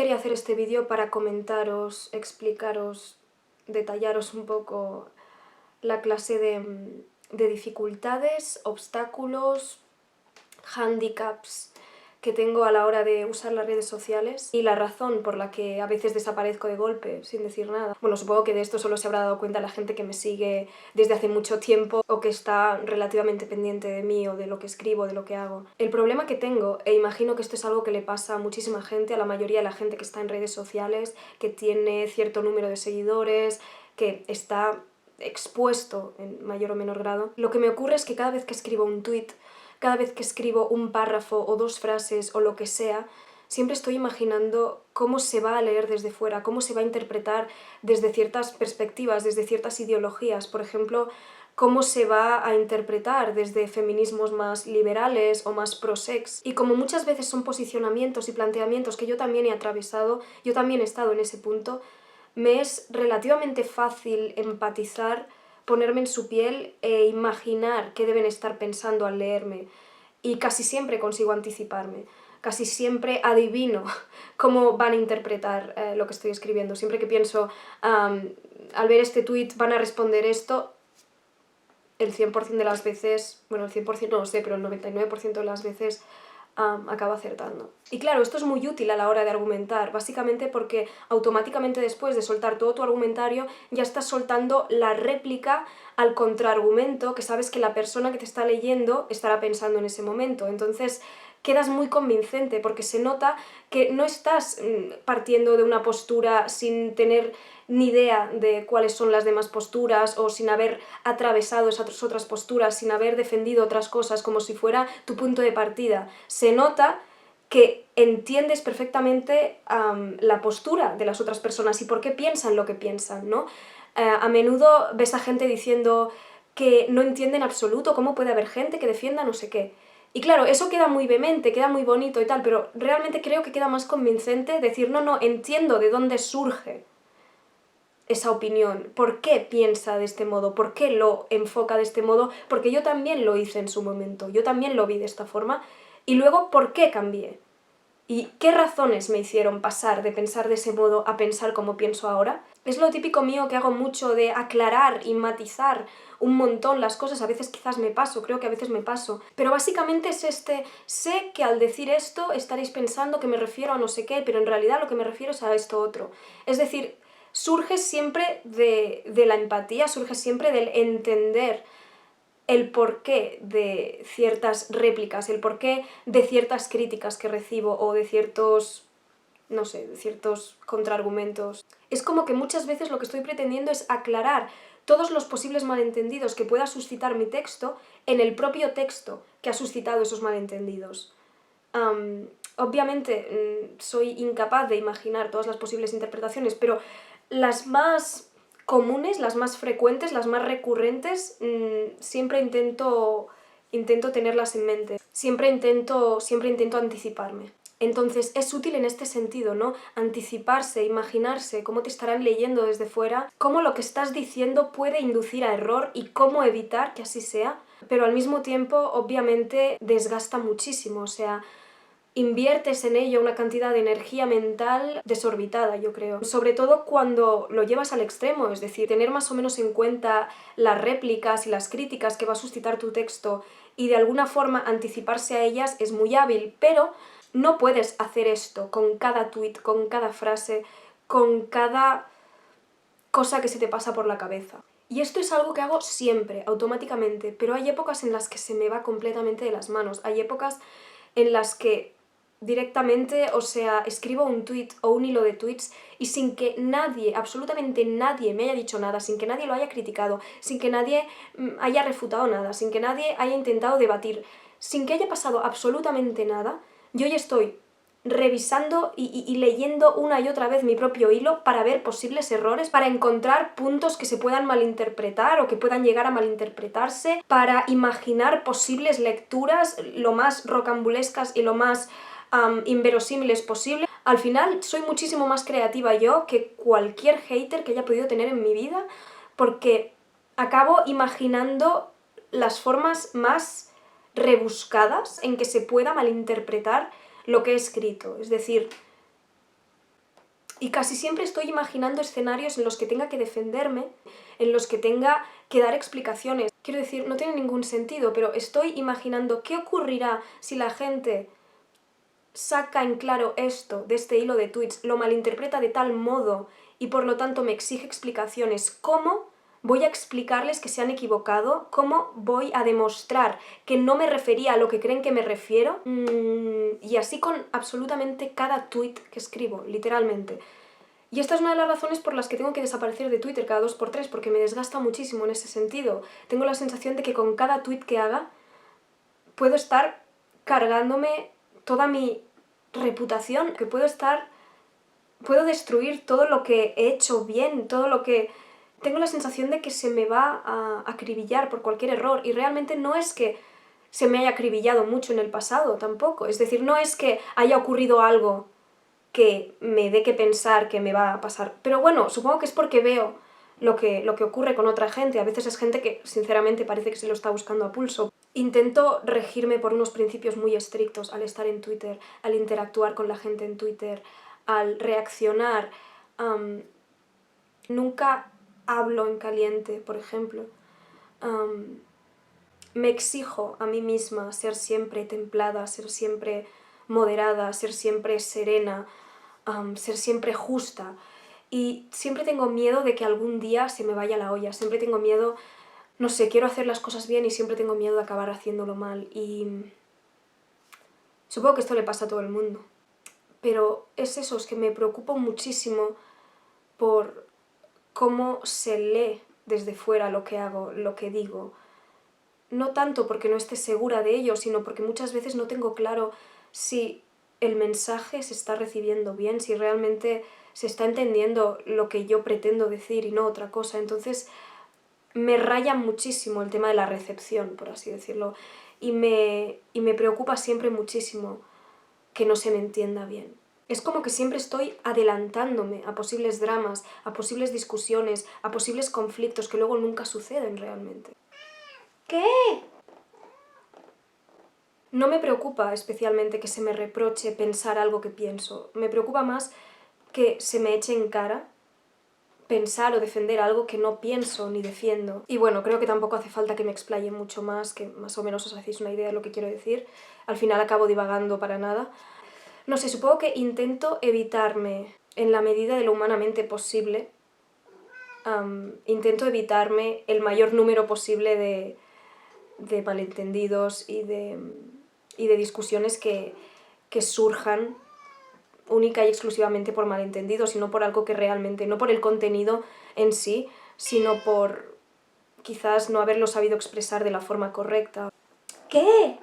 Quería hacer este vídeo para comentaros, explicaros, detallaros un poco la clase de dificultades, obstáculos, handicaps que tengo a la hora de usar las redes sociales y la razón por la que a veces desaparezco de golpe sin decir nada. Bueno, supongo que de esto solo se habrá dado cuenta la gente que me sigue desde hace mucho tiempo o que está relativamente pendiente de mí o de lo que escribo, de lo que hago. El problema que tengo, e imagino que esto es algo que le pasa a muchísima gente, a la mayoría de la gente que está en redes sociales, que tiene cierto número de seguidores, que está expuesto en mayor o menor grado, lo que me ocurre es que cada vez que escribo un tweet, cada vez que escribo un párrafo o dos frases o lo que sea, siempre estoy imaginando cómo se va a leer desde fuera, cómo se va a interpretar desde ciertas perspectivas, desde ciertas ideologías. Por ejemplo, cómo se va a interpretar desde feminismos más liberales o más pro-sex. Y como muchas veces son posicionamientos y planteamientos que yo también he atravesado, yo también he estado en ese punto, me es relativamente fácil empatizar, ponerme en su piel e imaginar qué deben estar pensando al leerme. Y casi siempre consigo anticiparme, casi siempre adivino cómo van a interpretar lo que estoy escribiendo. Siempre que pienso, al ver este tweet van a responder esto, el 100% de las veces, bueno, el 100% no lo sé, pero el 99% de las veces acaba acertando. Y claro, esto es muy útil a la hora de argumentar, básicamente porque automáticamente después de soltar todo tu argumentario ya estás soltando la réplica al contraargumento que sabes que la persona que te está leyendo estará pensando en ese momento. Entonces quedas muy convincente porque se nota que no estás partiendo de una postura sin tener ni idea de cuáles son las demás posturas o sin haber atravesado esas otras posturas, sin haber defendido otras cosas como si fuera tu punto de partida. Se nota que entiendes perfectamente la postura de las otras personas y por qué piensan lo que piensan, ¿no? A menudo ves a gente diciendo que no entiende en absoluto cómo puede haber gente que defienda no sé qué. Y claro, eso queda muy vehemente, queda muy bonito y tal, pero realmente creo que queda más convincente decir, no, entiendo de dónde surge esa opinión, por qué piensa de este modo, por qué lo enfoca de este modo, porque yo también lo hice en su momento, yo también lo vi de esta forma, y luego por qué cambié. ¿Y qué razones me hicieron pasar de pensar de ese modo a pensar como pienso ahora? Es lo típico mío que hago mucho de aclarar y matizar un montón las cosas, a veces quizás me paso, creo que a veces me paso, pero básicamente es sé que al decir esto estaréis pensando que me refiero a no sé qué, pero en realidad lo que me refiero es a esto otro. Es decir, surge siempre de la empatía, surge siempre del entender el porqué de ciertas réplicas, el porqué de ciertas críticas que recibo o de ciertos, no sé, de ciertos contraargumentos. Es como que muchas veces lo que estoy pretendiendo es aclarar todos los posibles malentendidos que pueda suscitar mi texto en el propio texto que ha suscitado esos malentendidos. Obviamente soy incapaz de imaginar todas las posibles interpretaciones, pero las más comunes, las más frecuentes, las más recurrentes, siempre intento tenerlas en mente, siempre intento anticiparme. Entonces es útil en este sentido, ¿no? Anticiparse, imaginarse cómo te estarán leyendo desde fuera, cómo lo que estás diciendo puede inducir a error y cómo evitar que así sea, pero al mismo tiempo obviamente desgasta muchísimo, o sea, inviertes en ello una cantidad de energía mental desorbitada, yo creo. Sobre todo cuando lo llevas al extremo, es decir, tener más o menos en cuenta las réplicas y las críticas que va a suscitar tu texto y de alguna forma anticiparse a ellas es muy hábil, pero no puedes hacer esto con cada tweet, con cada frase, con cada cosa que se te pasa por la cabeza. Y esto es algo que hago siempre, automáticamente, pero hay épocas en las que se me va completamente de las manos. Hay épocas en las que directamente, o sea, escribo un tweet o un hilo de tweets y sin que nadie, absolutamente nadie me haya dicho nada, sin que nadie lo haya criticado, sin que nadie haya refutado nada, sin que nadie haya intentado debatir, sin que haya pasado absolutamente nada, yo ya estoy revisando y leyendo una y otra vez mi propio hilo para ver posibles errores, para encontrar puntos que se puedan malinterpretar o que puedan llegar a malinterpretarse, para imaginar posibles lecturas lo más rocambolescas y lo más inverosímiles posible. Al final soy muchísimo más creativa yo que cualquier hater que haya podido tener en mi vida, porque acabo imaginando las formas más rebuscadas en que se pueda malinterpretar lo que he escrito. Es decir, Y casi siempre estoy imaginando escenarios en los que tenga que defenderme, en los que tenga que dar explicaciones. Quiero decir, no tiene ningún sentido, pero estoy imaginando qué ocurrirá si la gente saca en claro esto de este hilo de tweets, lo malinterpreta de tal modo y por lo tanto me exige explicaciones. ¿Cómo voy a explicarles que se han equivocado? ¿Cómo voy a demostrar que no me refería a lo que creen que me refiero? Y así con absolutamente cada tweet que escribo, literalmente. Y esta es una de las razones por las que tengo que desaparecer de Twitter cada 2 por 3, porque me desgasta muchísimo en ese sentido. Tengo la sensación de que con cada tweet que haga puedo estar cargándome toda mi reputación, que puedo destruir todo lo que he hecho bien, todo lo que... Tengo la sensación de que se me va a acribillar por cualquier error, y realmente no es que se me haya acribillado mucho en el pasado tampoco, es decir, no es que haya ocurrido algo que me dé que pensar que me va a pasar, pero bueno, supongo que es porque veo lo que ocurre con otra gente. A veces es gente que sinceramente parece que se lo está buscando a pulso. Intento regirme por unos principios muy estrictos al estar en Twitter, al interactuar con la gente en Twitter, al reaccionar. Nunca hablo en caliente, por ejemplo. Me exijo a mí misma ser siempre templada, ser siempre moderada, ser siempre serena, ser siempre justa. Y siempre tengo miedo de que algún día se me vaya la olla, siempre tengo miedo, no sé, quiero hacer las cosas bien y siempre tengo miedo de acabar haciéndolo mal. Y supongo que esto le pasa a todo el mundo. Pero es eso, es que me preocupo muchísimo por cómo se lee desde fuera lo que hago, lo que digo. No tanto porque no esté segura de ello, sino porque muchas veces no tengo claro si el mensaje se está recibiendo bien, si realmente se está entendiendo lo que yo pretendo decir y no otra cosa. Entonces me raya muchísimo el tema de la recepción, por así decirlo, y me preocupa siempre muchísimo que no se me entienda bien. Es como que siempre estoy adelantándome a posibles dramas, a posibles discusiones, a posibles conflictos que luego nunca suceden realmente. ¿Qué? No me preocupa especialmente que se me reproche pensar algo que pienso. Me preocupa más que se me eche en cara pensar o defender algo que no pienso ni defiendo. Y bueno, creo que tampoco hace falta que me explaye mucho más, que más o menos os hacéis una idea de lo que quiero decir. Al final acabo divagando para nada. No sé, supongo que intento evitarme, en la medida de lo humanamente posible, intento evitarme el mayor número posible de malentendidos y de discusiones que surjan única y exclusivamente por malentendidos y no por algo que realmente, no por el contenido en sí, sino por quizás no haberlo sabido expresar de la forma correcta. ¿Qué?